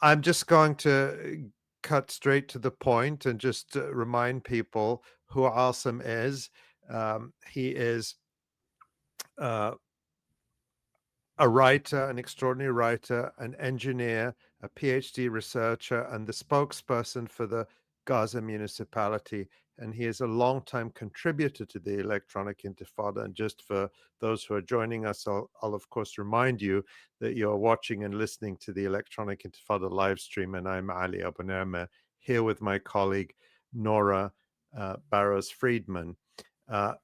I'm just going to cut straight to the point and just remind people who Asem is. He is uh, a writer, an extraordinary writer, an engineer, a PhD researcher, and the spokesperson for the Gaza Municipality. And he is a longtime contributor to the Electronic Intifada. And just for those who are joining us, I'll of course remind you that you're watching and listening to the Electronic Intifada live stream. And I'm Ali Abu Nerma, here with my colleague Nora Barrows Friedman. Uh,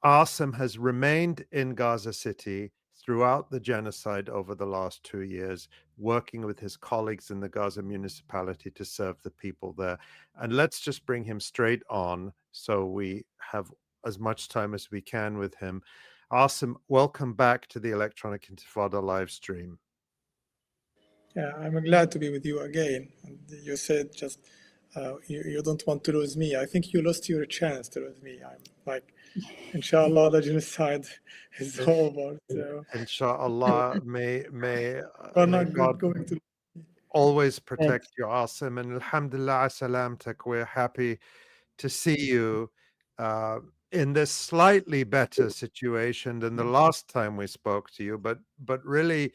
Asem has remained in Gaza City throughout the genocide over the last 2 years, working with his colleagues in the Gaza municipality to serve the people there. And let's just bring him straight on so we have as much time as we can with him. Asem, welcome back to the Electronic Intifada live stream. Yeah, I'm glad to be with you again. And you said just you don't want to lose me. I think you lost your chance to lose me. I'm like, inshallah, the genocide is over. So Inshallah, we're may not God going to. always Good. protect you, Asim. And alhamdulillah, salamtak. We're happy to see you uh, in this slightly better situation than the last time we spoke to you. But really,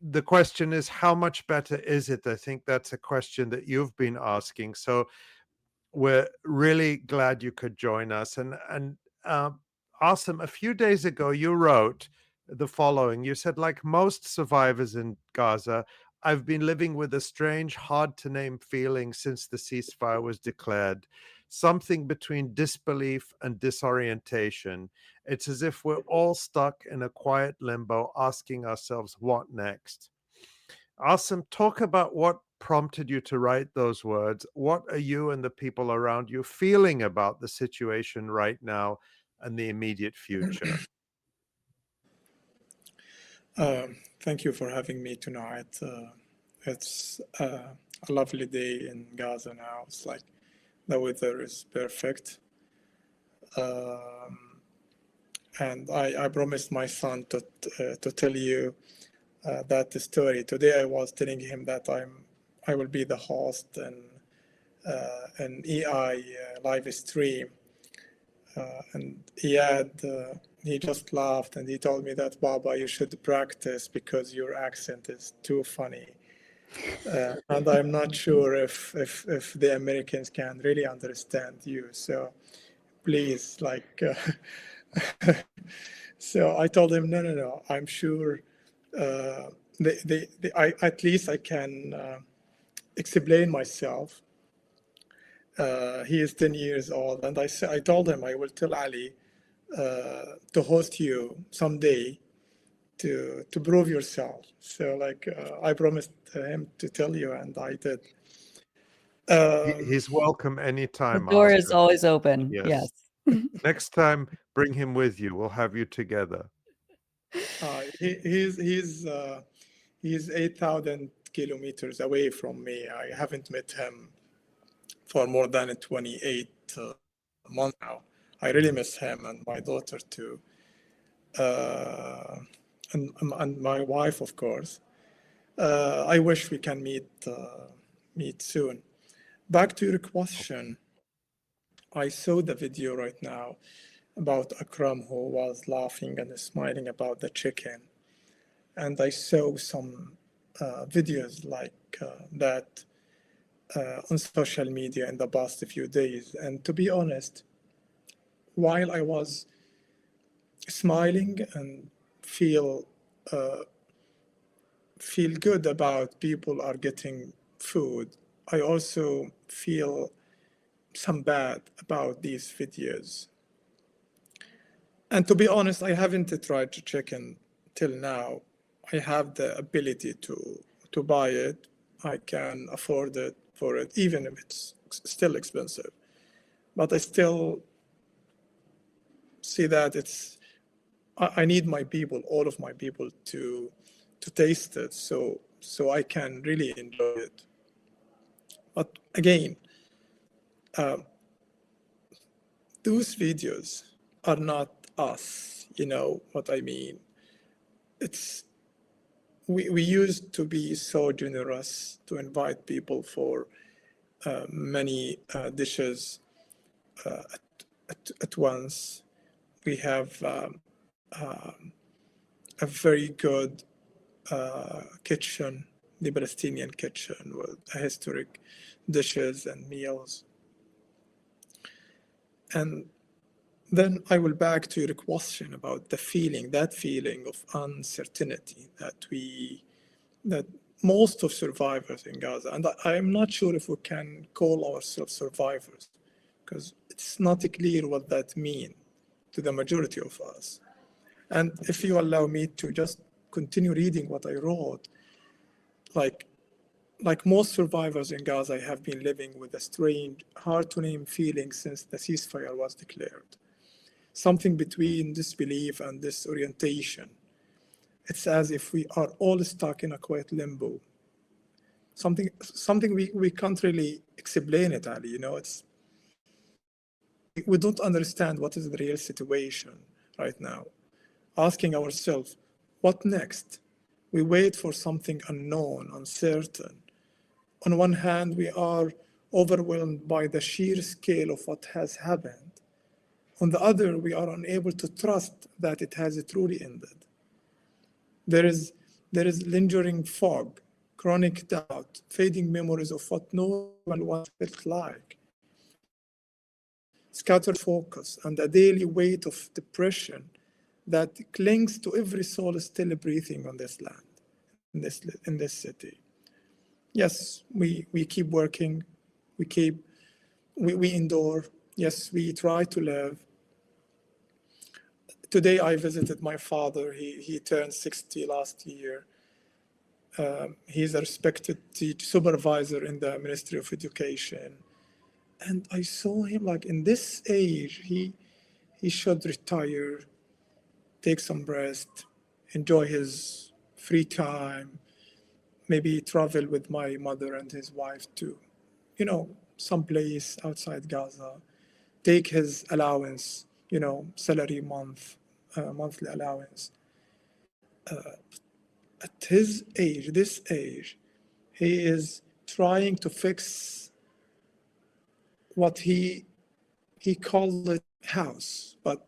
the question is, how much better is it? I think that's a question that you've been asking. So we're really glad you could join us. And Asim, a few days ago, you wrote the following. You said, like most survivors in Gaza, I've been living with a strange, hard to name feeling since the ceasefire was declared, something between disbelief and disorientation. It's as if we're all stuck in a quiet limbo, asking ourselves, what next? Asim, talk about what prompted you to write those words. What are you and the people around you feeling about the situation right now and the immediate future? Thank you for having me tonight. It's a lovely day in Gaza now. It's like the weather is perfect. And I promised my son to tell you that story. Today I was telling him that I will be the host in an EI live stream, and he just laughed and he told me that, Baba, you should practice because your accent is too funny. And I'm not sure if the Americans can really understand you. So please, like, so I told him, no. I'm sure at least I can explain myself. He is 10 years old, and I told him I will tell Ali to host you someday to prove yourself. So like I promised him to tell you, and I did. He's welcome The anytime, door is Asim. always open. Yes. Yes. Next time, bring him with you. We'll have you together. He's 8,000 kilometers away from me. I haven't met him for more than 28 months now. I really miss him and my daughter too, and my wife, of course. I wish we can meet soon. Back to your question, I saw the video right now about Akram who was laughing and smiling about the chicken, and I saw some videos like that on social media in the past few days. And to be honest, while I was smiling and feel good about people are getting food, I also feel some bad about these videos. And to be honest, I haven't tried chicken till now. I have the ability to buy it. I can afford it for it, even if it's still expensive. But I still see that I need my people, all of my people, to taste it, so I can really enjoy it. But again, those videos are not us. You know what I mean? It's we used to be so generous to invite people for many dishes at once. We have a very good kitchen, the Palestinian kitchen, with historic dishes and meals. And then I will back to your question about the feeling, that feeling of uncertainty that most of survivors in Gaza, and I am not sure if we can call ourselves survivors, because it's not clear what that means to the majority of us. And if you allow me to just continue reading what I wrote, like most survivors in Gaza have been living with a strange, hard-to-name feeling since the ceasefire was declared. Something between disbelief and disorientation. It's as if we are all stuck in a quiet limbo. Something we can't really explain it, Ali. You know, we don't understand what is the real situation right now. Asking ourselves, what next? We wait for something unknown, uncertain. On one hand, we are overwhelmed by the sheer scale of what has happened. On the other, we are unable to trust that it has truly ended. There is lingering fog, chronic doubt, fading memories of what normal once felt like, scattered focus, and a daily weight of depression that clings to every soul still breathing on this land, in this city. Yes, we keep working, we endure. Yes, we try to live. Today I visited my father. He turned 60 last year. He's a respected supervisor in the Ministry of Education. And I saw him like in this age, he should retire, take some rest, enjoy his free time, maybe travel with my mother and his wife to, you know, someplace outside Gaza, take his allowance, you know, salary monthly allowance. At his age, this age, he is trying to fix what he called it house, but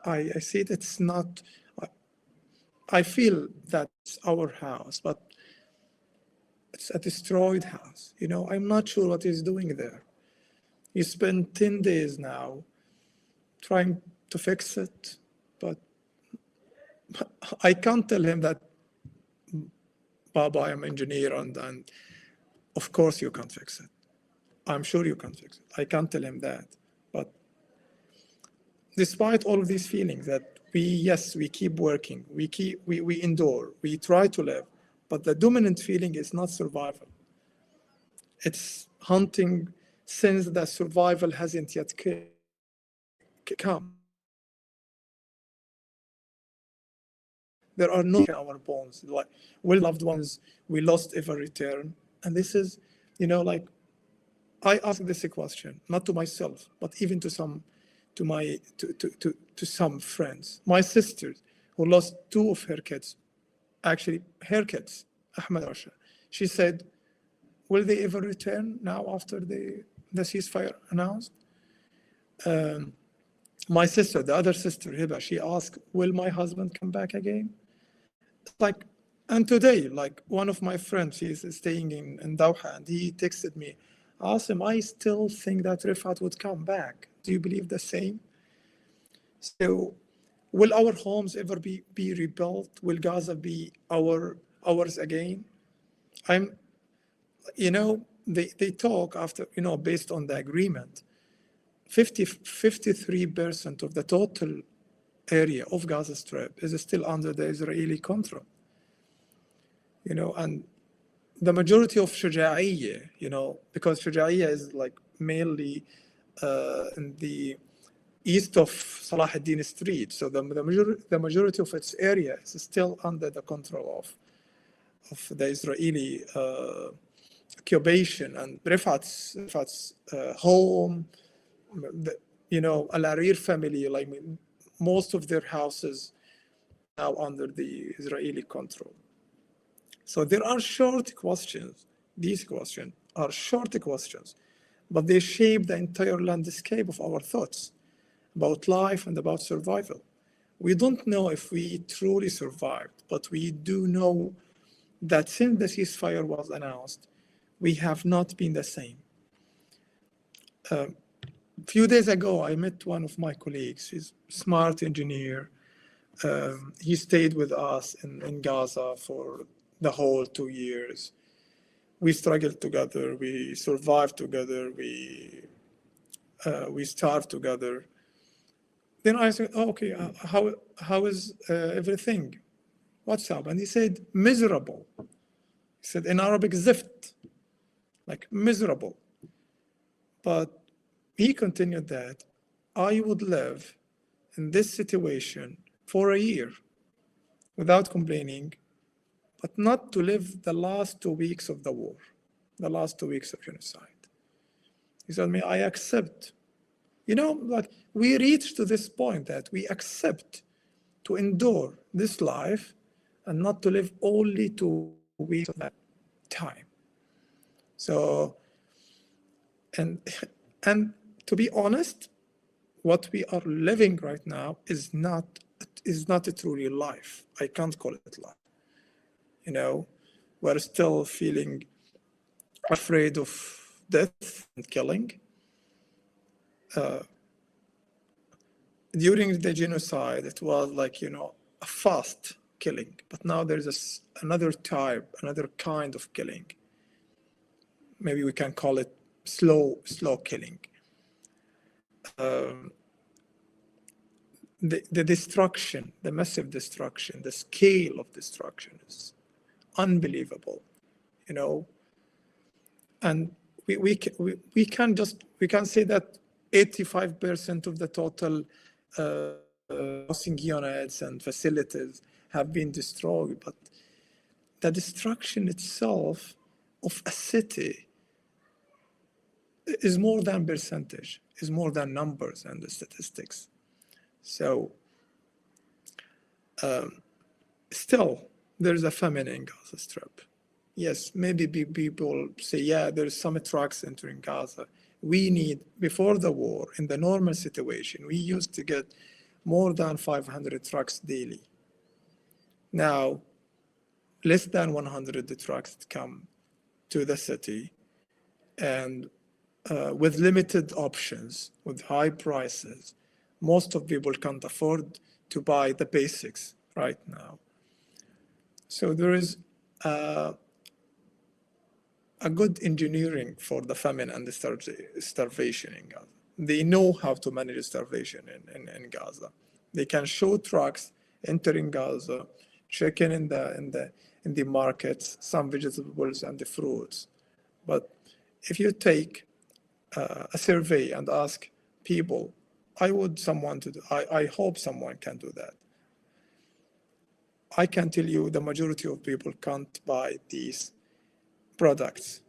I see that it's not. I feel that's our house, but it's a destroyed house. You know, I'm not sure what he's doing there. He spent 10 days now trying to fix it, but I can't tell him that, Baba, I'm an engineer, and of course you can't fix it. I'm sure you can't fix it. I can't tell him that. But despite all of these feelings that we keep working, we endure, we try to live, but the dominant feeling is not survival. It's hunting since the survival hasn't yet come. There are no in our bones, like will loved ones we lost ever return. And this is, you know, like I ask this question, not to myself, but even to some friends. My sister, who lost 2 of her kids, actually her kids, Ahmed Rasha, she said, will they ever return now after the ceasefire announced? My sister, the other sister, Hiba, she asked, will my husband come back again? Like, and today, like one of my friends, he's staying in Doha, and he texted me, Asem, I still think that Rifat would come back. Do you believe the same? So will our homes ever be rebuilt? Will Gaza be ours again? They talk after, based on the agreement, 53% of the total area of Gaza Strip is still under the Israeli control. And the majority of Shuja'iyya, because Shuja'iyya is like mainly in the east of Salah ad-Din Street. So the majority of its area is still under the control of the Israeli occupation. And Rifat's home, Al-Arir family, like most of their houses now under the Israeli control. So there are short questions. These questions are short questions, but they shape the entire landscape of our thoughts about life and about survival. We don't know if we truly survived, but we do know that since the ceasefire was announced, we have not been the same. A few days ago, I met one of my colleagues. He's a smart engineer. He stayed with us in Gaza for the whole 2 years. We struggled together. We survived together. We starved together. Then I said, oh, okay, how is everything? What's up? And he said, miserable. He said, in Arabic, zift, like miserable. But he continued that I would live in this situation for a year without complaining, but not to live the last 2 weeks of the war, the last 2 weeks of genocide. He said to me, I accept. You know, like we reached to this point that we accept to endure this life and not to live only 2 weeks of that time. So, and to be honest, what we are living right now is not a truly life. I can't call it life. You know, we're still feeling afraid of death and killing. During the genocide, it was like, you know, a fast killing, but now there's another type, another kind of killing. Maybe we can call it slow killing. The destruction, the massive destruction, the scale of destruction is unbelievable, you know. And we can say that 85% of the total housing units and facilities have been destroyed, but the destruction itself of a city is more than percentage, is more than numbers and the statistics. So still, there's a famine in Gaza Strip. Yes, maybe people say, yeah, there's some trucks entering Gaza. We need, before the war, in the normal situation, we used to get more than 500 trucks daily. Now, less than 100 trucks come to the city, and with limited options, with high prices, most of people can't afford to buy the basics right now. So there is a good engineering for the famine and the starvation in Gaza. They know how to manage starvation in Gaza. They can show trucks entering Gaza, checking in the markets, some vegetables and the fruits. But if you take a survey and ask people, I hope someone can do that. I can tell you the majority of people can't buy these products,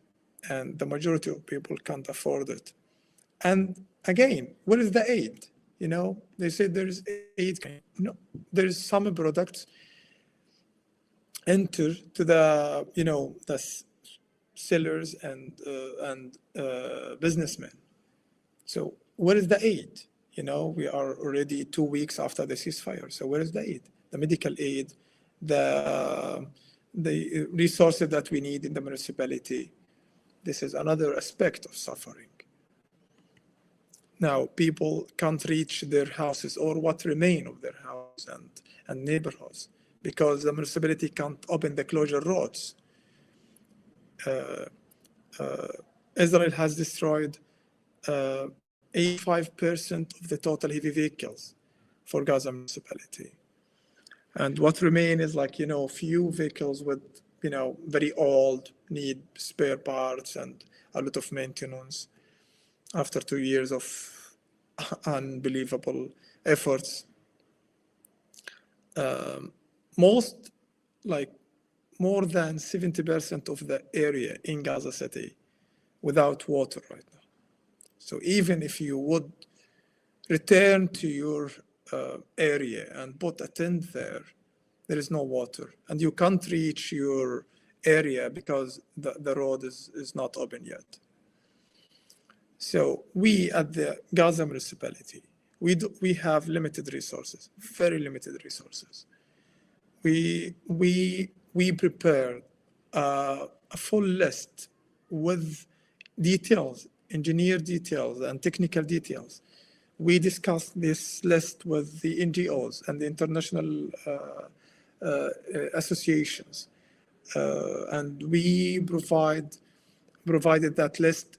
and the majority of people can't afford it. And again, where is the aid? You know, they say there's aid. No, there's some products enter to the, you know, the sellers and businessmen. So where is the aid? You know, we are already 2 weeks after the ceasefire. So where is the aid? The medical aid, the resources that we need in the municipality. This is another aspect of suffering. Now, people can't reach their houses or what remain of their houses and neighborhoods because the municipality can't open the closure roads. Israel has destroyed 85% of the total heavy vehicles for Gaza municipality. And what remain is like, you know, few vehicles with, you know, very old, need spare parts and a lot of maintenance after 2 years of unbelievable efforts. More than 70% of the area in Gaza City without water right now. So even if you would return to your area and put a tent there, there is no water, and you can't reach your area because the road is not open yet. So we at the Gaza municipality, we have limited resources, very limited resources. We prepared a full list with details, engineer details and technical details. We discussed this list with the NGOs and the international associations, and we provided that list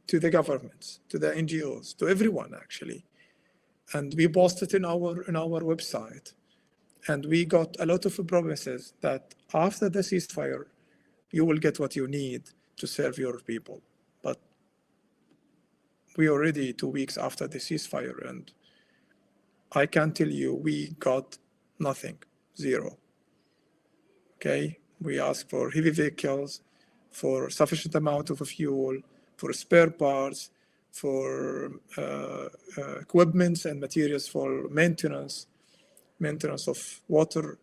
to the governments, to the NGOs, to everyone actually, and we posted in our website, and we got a lot of promises that after the ceasefire, you will get what you need to serve your people. But we already 2 weeks after the ceasefire, and I can tell you we got nothing, zero. Okay, we asked for heavy vehicles, for sufficient amount of fuel, for spare parts, for equipments and materials for maintenance of water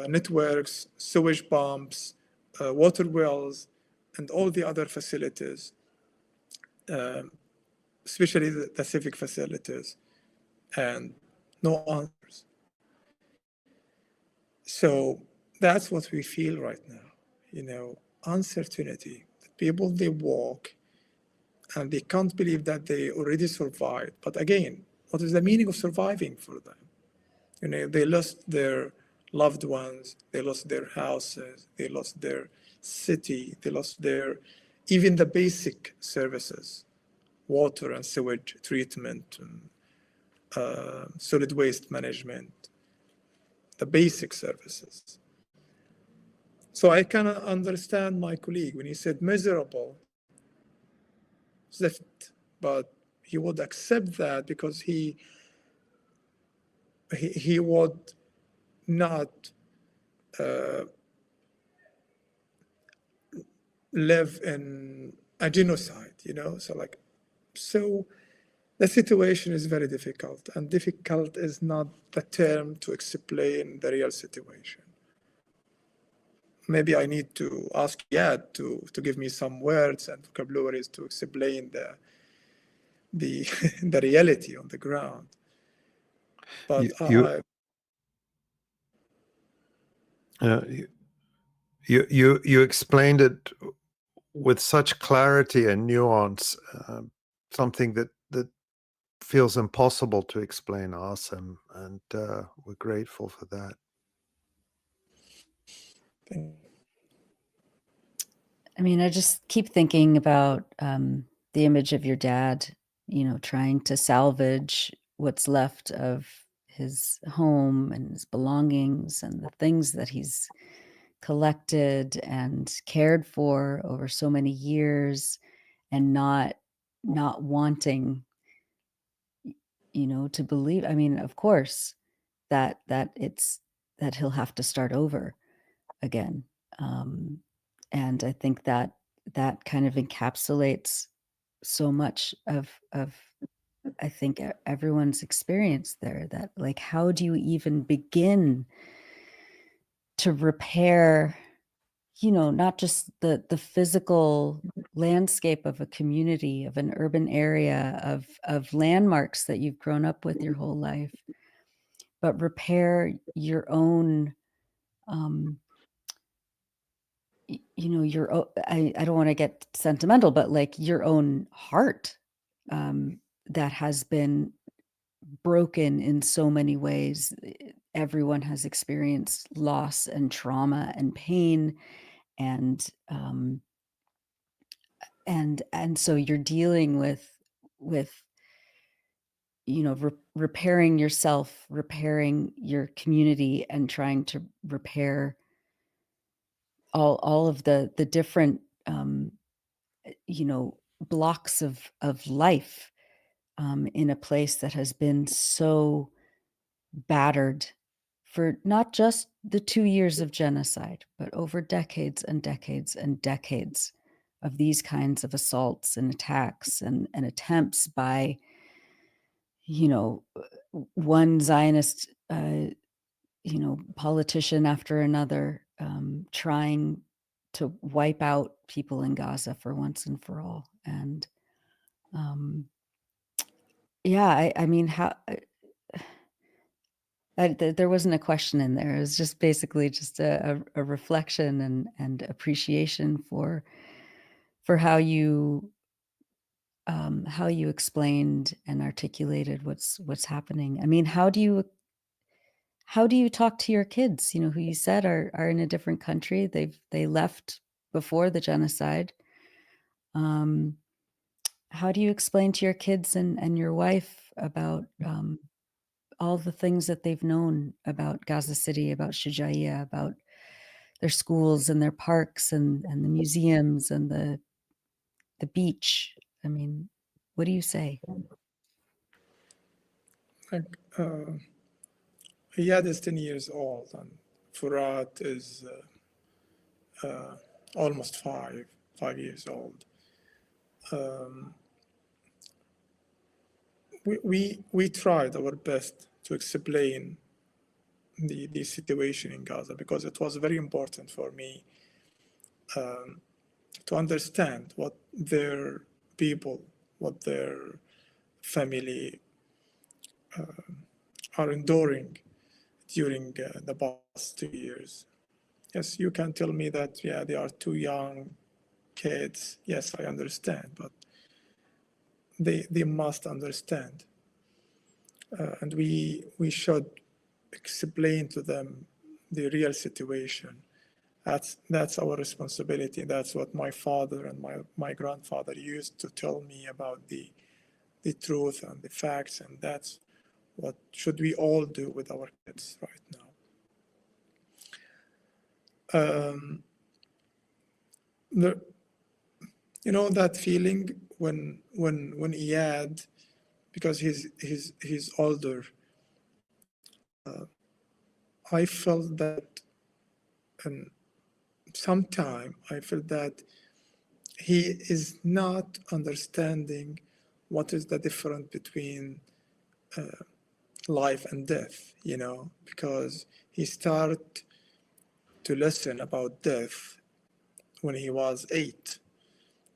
networks, sewage pumps, water wells, and all the other facilities, especially the civic facilities, and no answers. So that's what we feel right now, uncertainty. People, they walk and they can't believe that they already survived. But again, what is the meaning of surviving for them? They lost their loved ones, they lost their houses, they lost their city, they lost even the basic services, water and sewage treatment, and solid waste management, the basic services. So I can understand my colleague when he said miserable, but he would accept that because he would not live in a genocide, So the situation is very difficult, and difficult is not the term to explain the real situation. Maybe I need to ask Yad to give me some words and vocabularies to explain the the reality on the ground. But you explained it with such clarity and nuance, something that feels impossible to explain, Asem, and we're grateful for that. I mean, I just keep thinking about the image of your dad, trying to salvage what's left of his home and his belongings and the things that he's collected and cared for over so many years, and not wanting, to believe. I mean, of course, that he'll have to start over again. And I think that kind of encapsulates so much of I think everyone's experience there, that like, how do you even begin to repair, not just the physical landscape of a community, of an urban area, of landmarks that you've grown up with your whole life, but repair your own, I don't want to get sentimental, but like your own heart, that has been broken in so many ways. Everyone has experienced loss and trauma and pain, and so you're dealing with repairing yourself, repairing your community, and trying to repair all of the different blocks of life in a place that has been so battered for not just the 2 years of genocide, but over decades and decades and decades of these kinds of assaults and attacks and attempts by, one Zionist, politician after another trying to wipe out people in Gaza for once and for all. And yeah, I mean, how there wasn't a question in there. It was just basically just a reflection and appreciation for how you explained and articulated what's happening. I mean, how do you talk to your kids, you know, who you said are in a different country? They left before the genocide. How do you explain to your kids and your wife about all the things that they've known about Gaza City, about Shujaiya, about their schools and their parks and the museums and the beach? I mean, what do you say? Like, Iyad is 10 years old, and Furat is almost 5 years old. We tried our best to explain the situation in Gaza, because it was very important for me to understand what their people, what their family are enduring during the past 2 years. Yes, you can tell me that, yeah, they are too young kids. Yes, I understand, but they must understand. And we should explain to them the real situation. That's our responsibility. That's what my father and my grandfather used to tell me about the truth and the facts, and that's what should we all do with our kids right now. You know that feeling when Iyad, because he's older, I felt that, and sometime I felt that he is not understanding what is the difference between life and death, you know, because he started to listen about death when he was 8,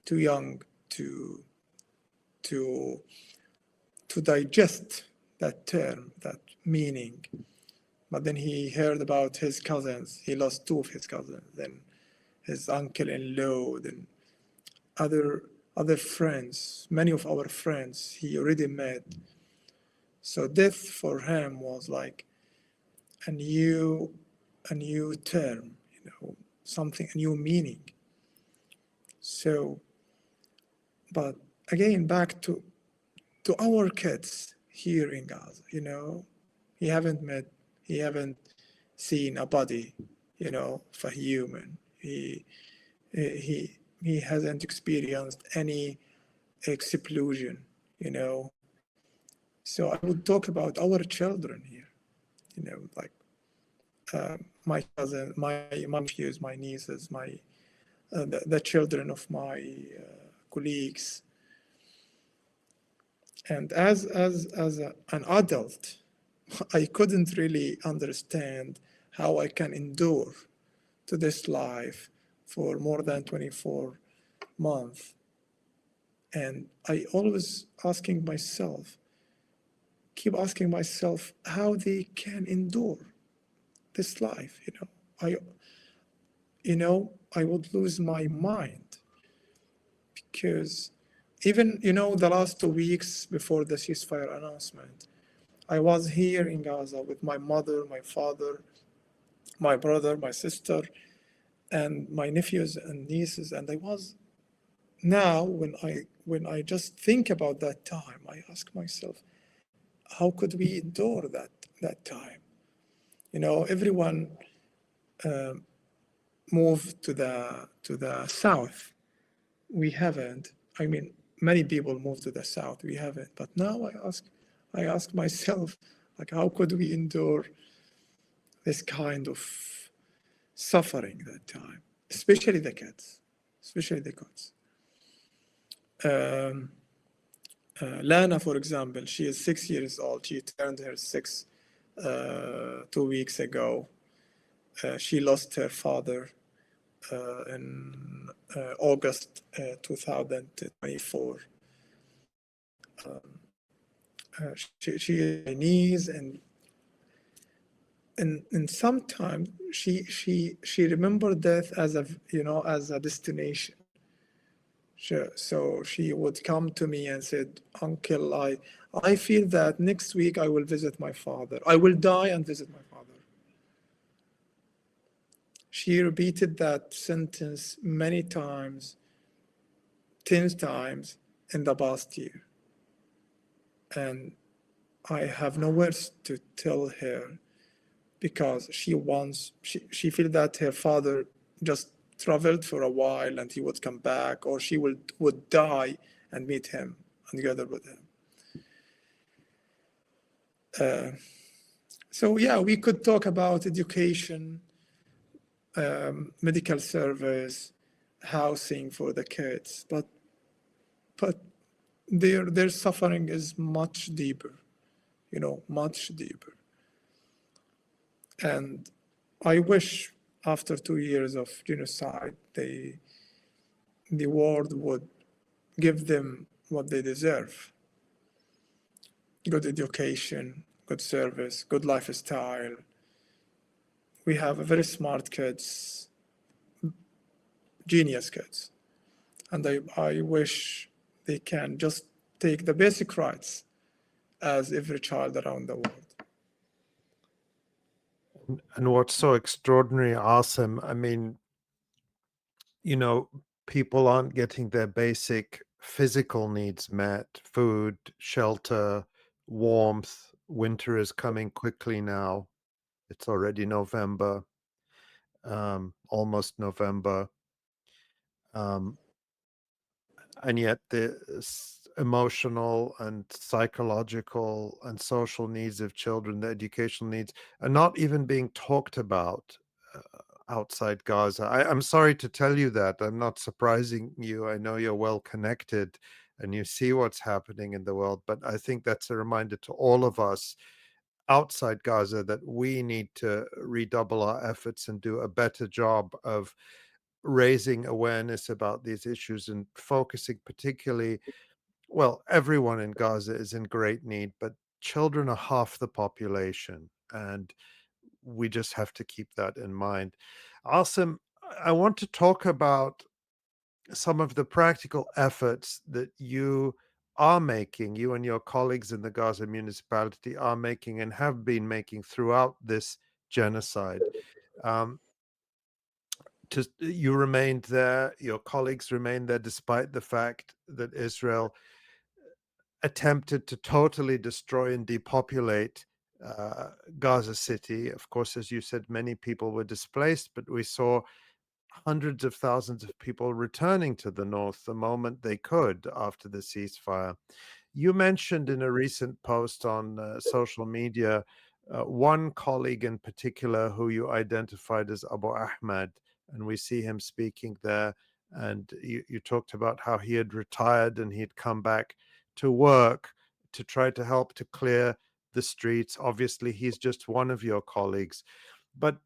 too young to digest that term, that meaning. But then he heard about his cousins. He lost 2 of his cousins, then his uncle-in-law, then other friends, many of our friends he already met. So death for him was like a new term, you know, something, a new meaning. So, but again, back to our kids here in Gaza, you know, he haven't seen a body, you know, of a human. He hasn't experienced any explosion, you know. So I would talk about our children here, you know, like my cousin, my nephews, my nieces, the children of my colleagues. And as an adult, I couldn't really understand how I can endure to this life for more than 24 months. And I always keep asking myself how they can endure this life, you know. I would lose my mind, because even, you know, the last 2 weeks before the ceasefire announcement, I was here in Gaza with my mother, my father, my brother, my sister, and my nephews and nieces. And I was, now when I just think about that time, I ask myself, how could we endure that time? You know, everyone moved to the south. We haven't. I mean, many people moved to the south. We haven't. But now I ask myself, like, how could we endure this kind of suffering that time, especially the kids, Lana, for example, she is 6 years old. She turned her 6 2 weeks ago. She lost her father in August 2024. She is Chinese, and sometimes she remembered death as a destination. So she would come to me and said, "Uncle, I feel that next week I will visit my father. I will die and visit my father." She repeated that sentence many times, 10 times in the past year. And I have no words to tell her, because she feels that her father just traveled for a while and he would come back, or she would die and meet him and gather with him. So yeah, we could talk about education, medical service, housing for the kids, but their suffering is much deeper, much deeper. And I wish after 2 years of genocide, the world would give them what they deserve: good education, good service, good lifestyle. We have very smart kids, genius kids, and I wish they can just take the basic rights as every child around the world. And what's so extraordinary, Awesome, I mean, people aren't getting their basic physical needs met: food, shelter, warmth. Winter is coming quickly now. It's already November, almost November. And yet the emotional and psychological and social needs of children, the educational needs, are not even being talked about outside Gaza. I'm sorry to tell you that. I'm not surprising you. I know you're well connected and you see what's happening in the world, but I think that's a reminder to all of us outside Gaza that we need to redouble our efforts and do a better job of raising awareness about these issues and focusing particularly, well, everyone in Gaza is in great need, but children are half the population, and we just have to keep that in mind. Asim, I want to talk about some of the practical efforts that you are making, you and your colleagues in the Gaza municipality are making and have been making throughout this genocide. Um, you remained there, your colleagues remained there, despite the fact that Israel attempted to totally destroy and depopulate Gaza City. Of course, as you said, many people were displaced, but we saw hundreds of thousands of people returning to the north the moment they could after the ceasefire. You mentioned in a recent post on social media one colleague in particular who you identified as Abu Ahmed, and we see him speaking there. And you talked about how he had retired and he'd come back to work to try to help to clear the streets. Obviously, he's just one of your colleagues. But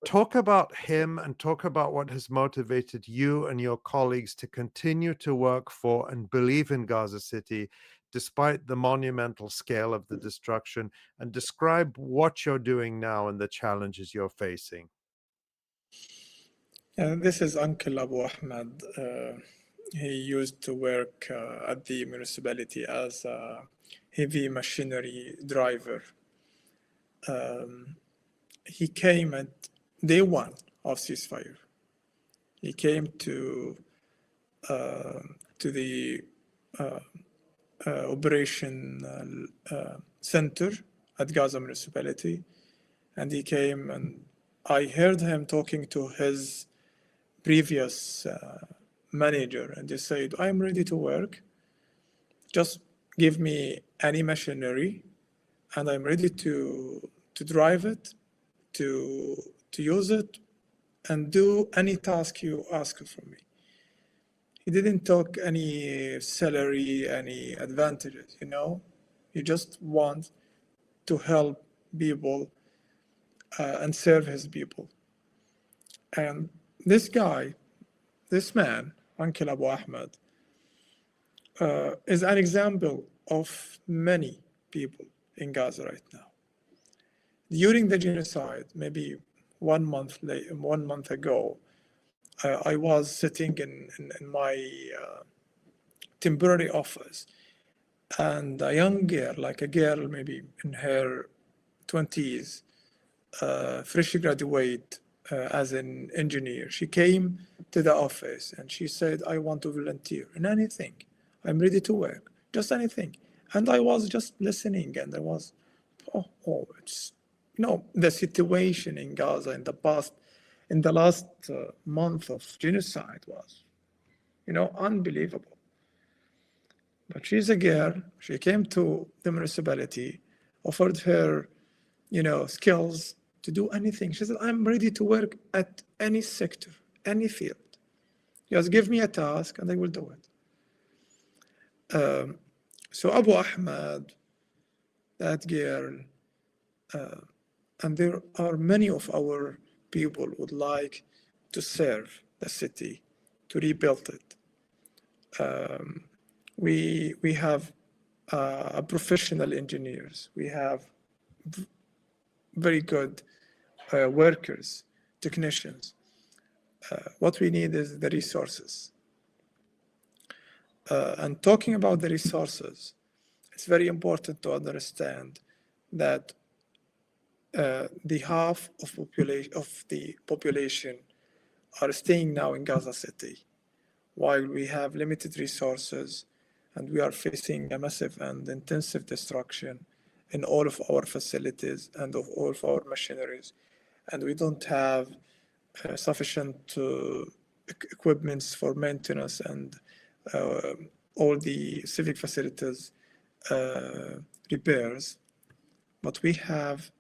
talk about him and talk about what has motivated you and your colleagues to continue to work for and believe in Gaza City despite the monumental scale of the destruction, and describe what you're doing now and the challenges you're facing. This is Uncle Abu Ahmed. He used to work at the municipality as a heavy machinery driver. He came at day one of ceasefire. He came to the operation center at Gaza municipality, and he came, and I heard him talking to his previous manager, and they said, "I'm ready to work. Just give me any machinery, and I'm ready to drive it, to use it, and do any task you ask from me." He didn't talk any salary, any advantages, He just wants to help people and serve his people. And this guy, this man, Uncle Abu Ahmed, is an example of many people in Gaza right now. During the genocide, maybe 1 month later, 1 month ago, I was sitting in my temporary office, and a young girl, like a girl maybe in her 20s, freshly graduate as an engineer. She came to the office and she said, I want to volunteer in anything. I'm ready to work, just anything. And I was just listening, and I was, it's, the situation in Gaza in the last month of genocide was, unbelievable. But she's a girl. She came to the municipality, offered her, skills to do anything. She said, I'm ready to work at any sector, any field. Just give me a task and I will do it. So Abu Ahmed, that girl, and there are many of our people would like to serve the city, to rebuild it. We have professional engineers. We have very good workers, technicians. What we need is the resources. And talking about the resources, it's very important to understand that the half of the population are staying now in Gaza City, while we have limited resources and we are facing a massive and intensive destruction in all of our facilities and of all of our machineries. And we don't have sufficient equipments for maintenance and all the civic facilities repairs. But we have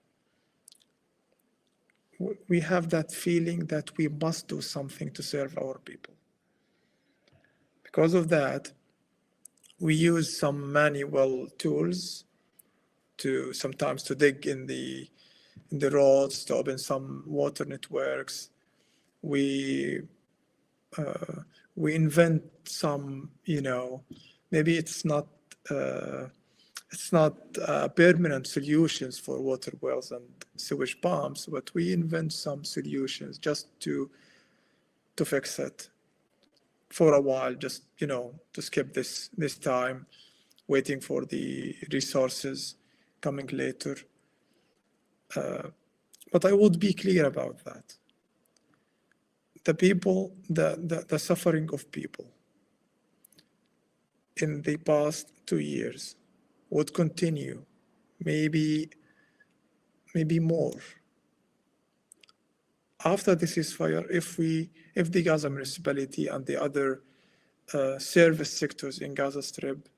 that feeling that we must do something to serve our people. Because of that, we use some manual tools to sometimes to dig in the roads, to open some water networks. We invent some, maybe it's not permanent solutions for water wells and sewage pumps, but we invent some solutions just to fix it for a while, just to skip this time, waiting for the resources coming later. But I would be clear about that. The people, the suffering of people in the past 2 years would continue, maybe more. After the ceasefire, if the Gaza municipality and the other service sectors in Gaza Strip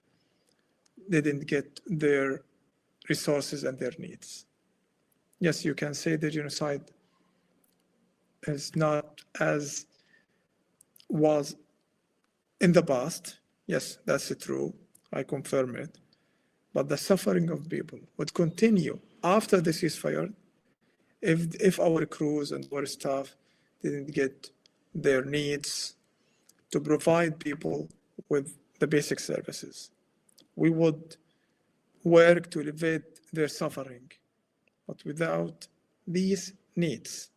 didn't get their resources and their needs. Yes, you can say the genocide is not as was in the past. Yes, that's true. I confirm it. But the suffering of people would continue after the ceasefire if our crews and our staff didn't get their needs to provide people with the basic services. We would work to alleviate their suffering, but without these needs,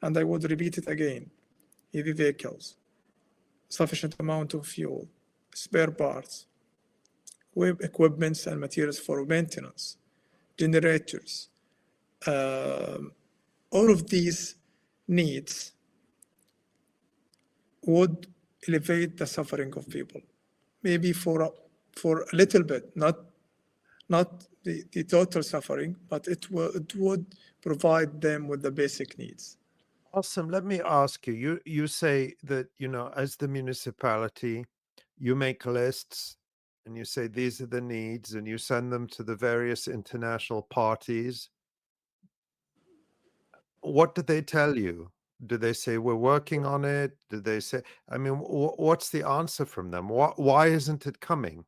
and I would repeat it again, heavy vehicles, sufficient amount of fuel, spare parts, equipments and materials for maintenance, generators, all of these needs would elevate the suffering of people, maybe for a little bit, not the total suffering, but it would provide them with the basic needs. Awesome. Let me ask you, you say that, as the municipality, you make lists and you say these are the needs and you send them to the various international parties. What do they tell you? Do they say we're working on it? Do they say, I mean, what's the answer from them? Why isn't it coming?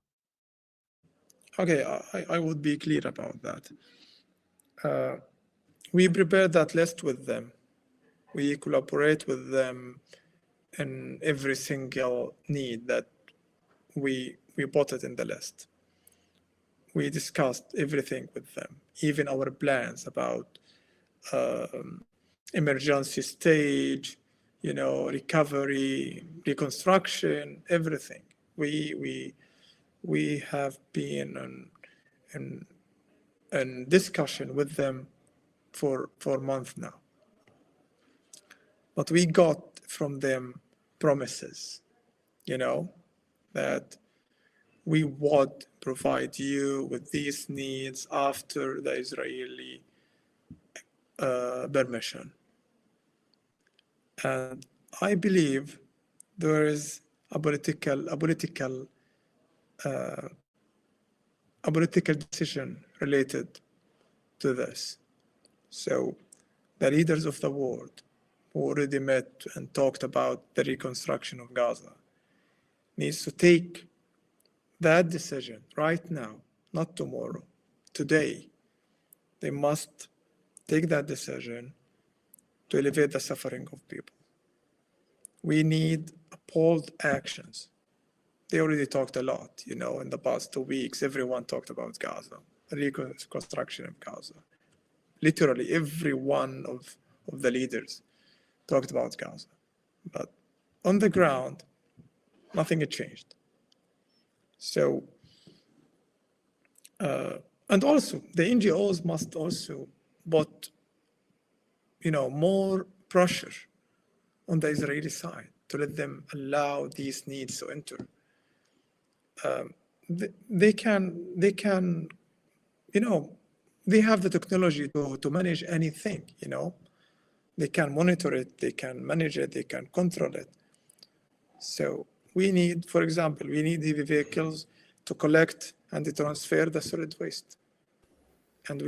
Okay, I would be clear about that. We prepared that list with them. We collaborate with them in every single need that we put it in the list. We discussed everything with them, even our plans about emergency stage, recovery, reconstruction, everything. We have been in discussion with them for months now. But we got from them promises, that we would provide you with these needs after the Israeli permission. And I believe there is a political decision related to this. So the leaders of the world who already met and talked about the reconstruction of Gaza needs to take that decision right now, not tomorrow, today. They must take that decision to alleviate the suffering of people. We need bold actions. They already talked a lot, in the past 2 weeks, everyone talked about Gaza, reconstruction of Gaza. Literally every one of the leaders talked about Gaza. But on the ground, nothing had changed. So, and also the NGOs must also put, more pressure on the Israeli side to let them allow these needs to enter. They can, they have the technology to manage anything, They can monitor it, they can manage it, they can control it. So we need, for example, heavy vehicles to collect and transfer the solid waste. And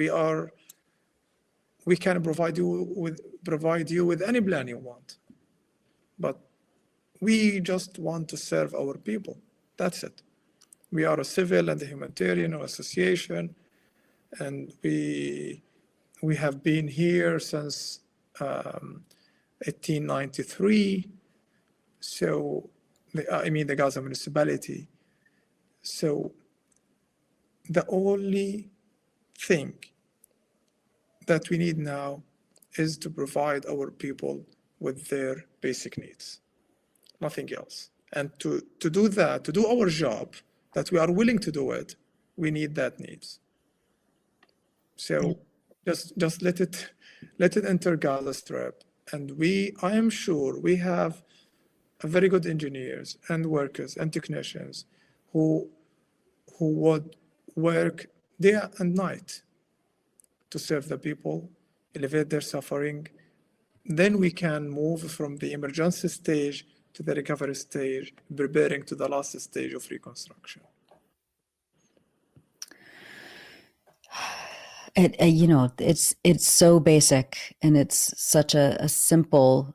we can provide you with any plan you want. But we just want to serve our people. That's it. We are a civil and a humanitarian association, and we have been here since 1893. So, the Gaza Municipality. So, the only thing that we need now is to provide our people with their basic needs, nothing else. And to do that, to do our job, that we are willing to do it, we need that needs. So just let it enter Gaza Strip, and I am sure we have very good engineers and workers and technicians who would work day and night to serve the people, alleviate their suffering. Then we can move from the emergency stage to the recovery stage, preparing to the last stage of reconstruction. It's so basic, and it's such a simple,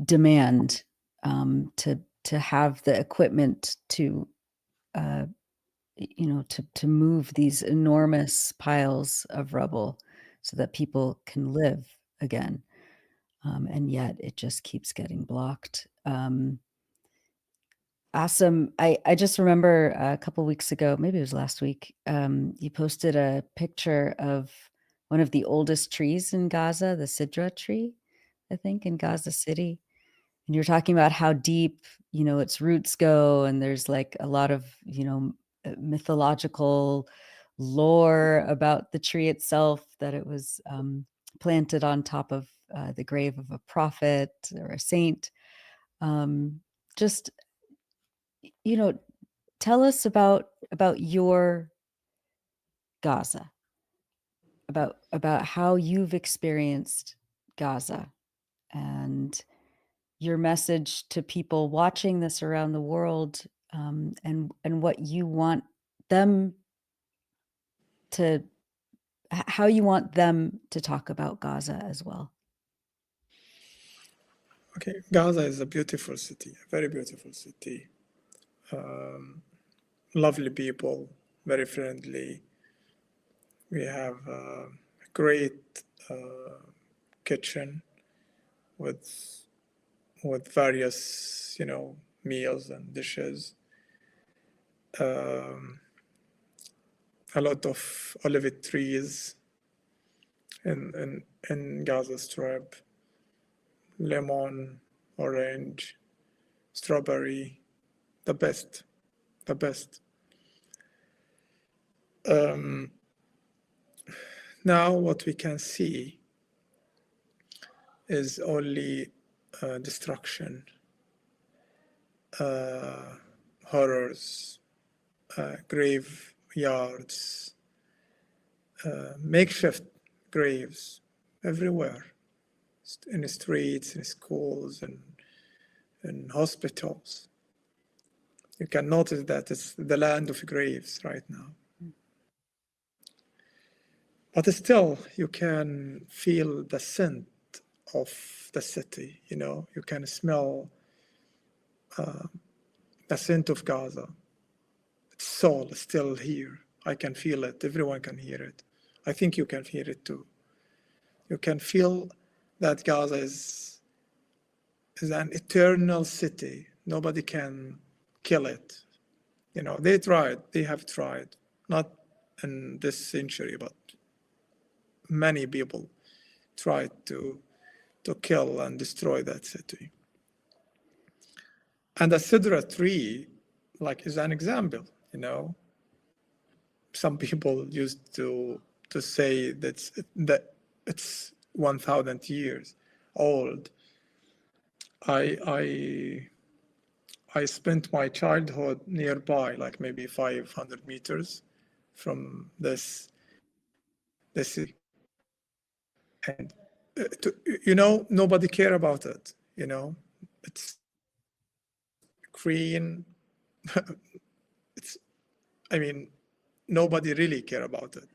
demand to have the equipment to move these enormous piles of rubble so that people can live again. And yet it just keeps getting blocked. Asem, I just remember a couple weeks ago, maybe it was last week, you posted a picture of one of the oldest trees in Gaza, the Sidra tree, I think, in Gaza City. And you're talking about how deep, its roots go, and there's like a lot of, mythological lore about the tree itself, that it was planted on top of the grave of a prophet or a saint. Just, tell us about your Gaza, about how you've experienced Gaza, and your message to people watching this around the world, and what you want them to, how you want them to talk about Gaza as well. Okay, Gaza is a beautiful city, a very beautiful city. Lovely people, very friendly. We have great kitchen with various, meals and dishes. A lot of olive trees in Gaza Strip, lemon, orange, strawberry, the best. Now what we can see is only destruction, horrors, graveyards, makeshift graves everywhere, in the streets, in schools, and in hospitals. You can notice that it's the land of graves right now. But still, you can feel the scent of the city, you can smell the scent of Gaza. Its soul is still here. I can feel it. Everyone can hear it. I think you can hear it too. You can feel that Gaza is an eternal city. Nobody can kill it. They have tried, not in this century, but many people tried to kill and destroy that city. And the cedar tree, is an example, Some people used to say that it's 1,000 years old. I spent my childhood nearby, maybe 500 meters from this city. And, nobody care about it, It's green. Nobody really care about it.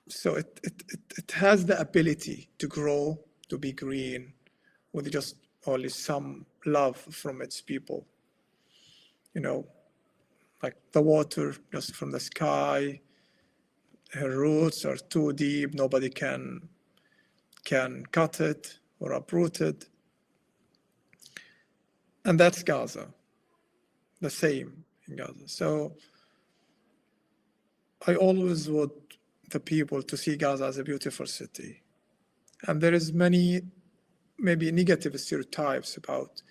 So it has the ability to grow, to be green, with just only some love from its people. Like the water just from the sky. Her roots are too deep. Nobody can cut it or uproot it. And that's Gaza. The same in Gaza. So I always want the people to see Gaza as a beautiful city. And there is many, maybe negative stereotypes about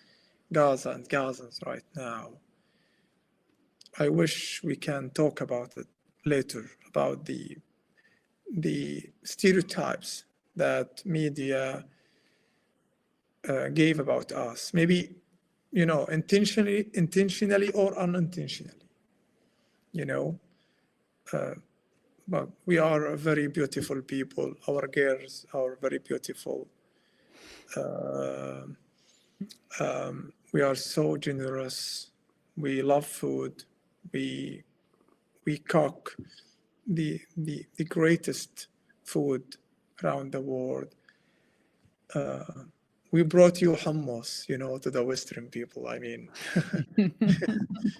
Gaza and Gazans right now. I wish we can talk about it later, about the stereotypes that media gave about us. Maybe, intentionally or unintentionally, but we are a very beautiful people. Our girls are very beautiful. We are so generous. We love food. We cook the greatest food around the world. We brought you hummus, to the Western people.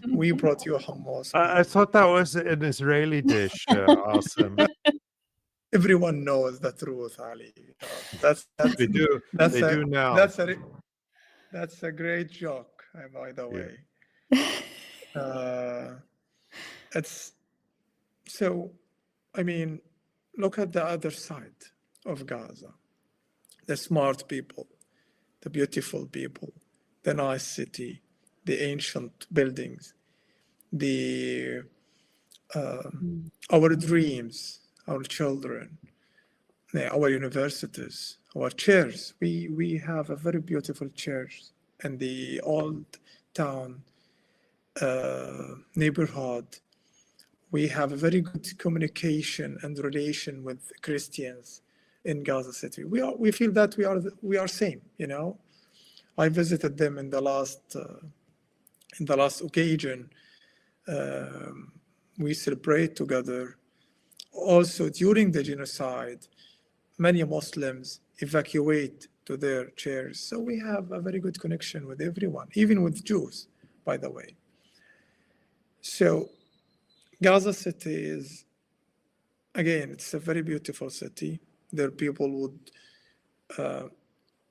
We brought you hummus. I thought that was an Israeli dish, Asem. Everyone knows the truth, Ali. They do. They do now. That's a great joke, by the way. It's so. Look at the other side of Gaza. The smart people, the beautiful people, the nice city, the ancient buildings, our dreams, our children, our universities, our chairs. We have a very beautiful church in the old town neighborhood. We have a very good communication and relation with Christians in Gaza City. We feel that we are same. I visited them in the last occasion. We celebrate together. Also, during the genocide, many Muslims evacuate to their chairs. So we have a very good connection with everyone, even with Jews, by the way. So Gaza City is again, it's a very beautiful city. Their people would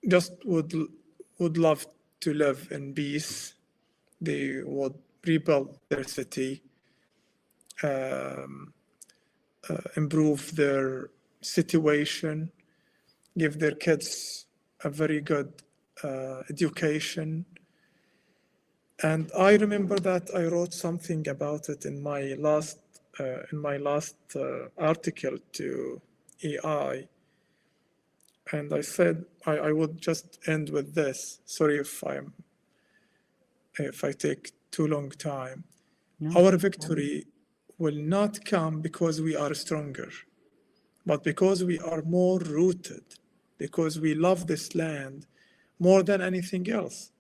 just would love to live in peace. They would rebuild their city, improve their situation, give their kids a very good education. And I remember that I wrote something about it in my last article to AI, and I said I would just end with this. Sorry if I take too long time. No. Our victory will not come because we are stronger, but because we are more rooted, because we love this land more than anything else.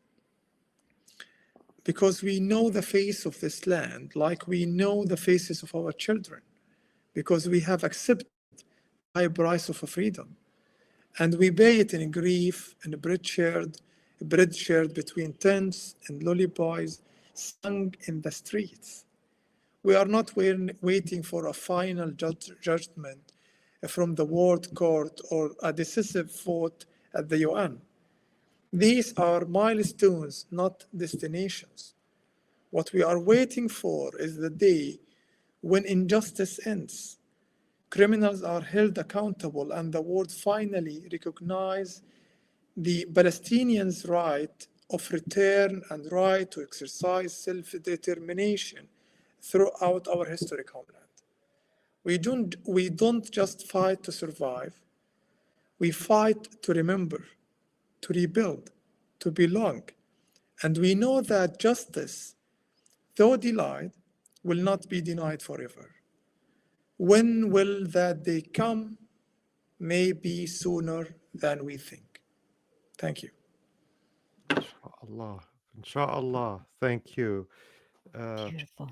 Because we know the face of this land like we know the faces of our children, because we have accepted the high price of freedom, and we pay it in grief and bread shared between tents and lullabies sung in the streets. We are not waiting for a final judgment from the World Court or a decisive vote at the UN. These are milestones, not destinations. What we are waiting for is the day when injustice ends, criminals are held accountable, and the world finally recognizes the Palestinians' right of return and right to exercise self-determination throughout our historic homeland. We don't just fight to survive, we fight to remember, to rebuild, to belong. And we know that justice, though delayed, will not be denied forever. When will that day come? Maybe sooner than we think. Thank you. Inshallah. Inshallah. Thank you. Beautiful.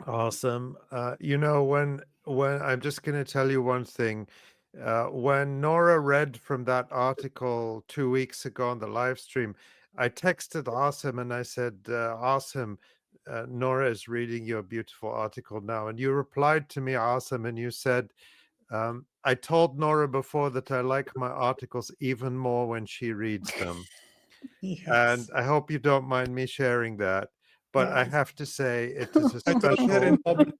Awesome. When I'm just going to tell you one thing. When Nora read from that article 2 weeks ago on the live stream, I texted Asem and I said, Asem, Nora is reading your beautiful article now. And you replied to me, Asem, and you said, I told Nora before that I like my articles even more when she reads them. And Yes. I hope you don't mind me sharing that. But I have to say, it is a I don't share special in public.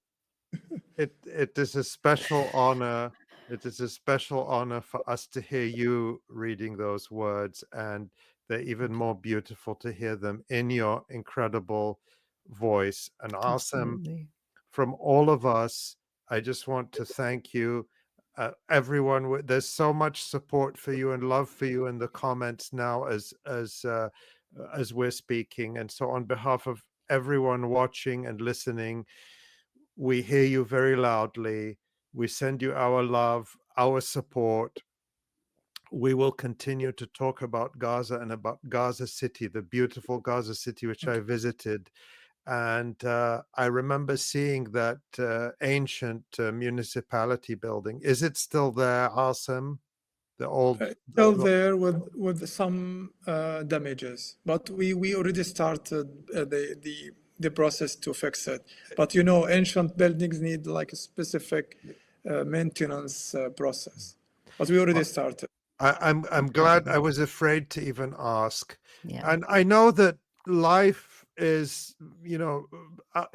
it is a special honor. It is a special honor for us to hear you reading those words, and they're even more beautiful to hear them in your incredible voice. And Asem, Absolutely. from all of us, I just want to thank you. Everyone, there's so much support for you and love for you in the comments now as we're speaking. And so, on behalf of everyone watching and listening, we hear you very loudly. We send you our love, our support. We will continue to talk about Gaza and about Gaza City, the beautiful Gaza City, which I visited. And I remember seeing that ancient municipality building. Is it still there, Asem? The old. Still there with some damages, but we already started the process to fix it. But ancient buildings need like a specific maintenance process. But we already started. I'm glad. I was afraid to even ask. Yeah. And I know that life is,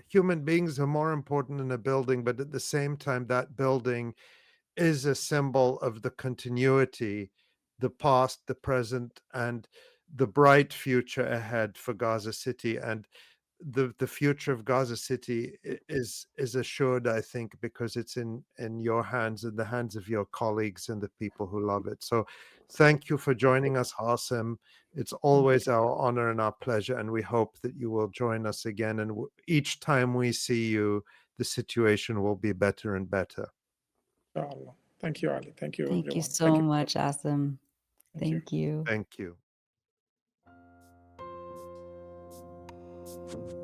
human beings are more important than a building, but at the same time, that building is a symbol of the continuity, the past, the present, and the bright future ahead for Gaza City. And the future of Gaza City is assured, I think, because it's in your hands, in the hands of your colleagues and the people who love it. So thank you for joining us, Asem. It's always our honor and our pleasure, and we hope that you will join us again. And each time we see you, the situation will be better and better. Inshallah. Thank you, Ali. Thank you, Thank you everyone. so much, Asem. Thank you. Thank you. Thank you.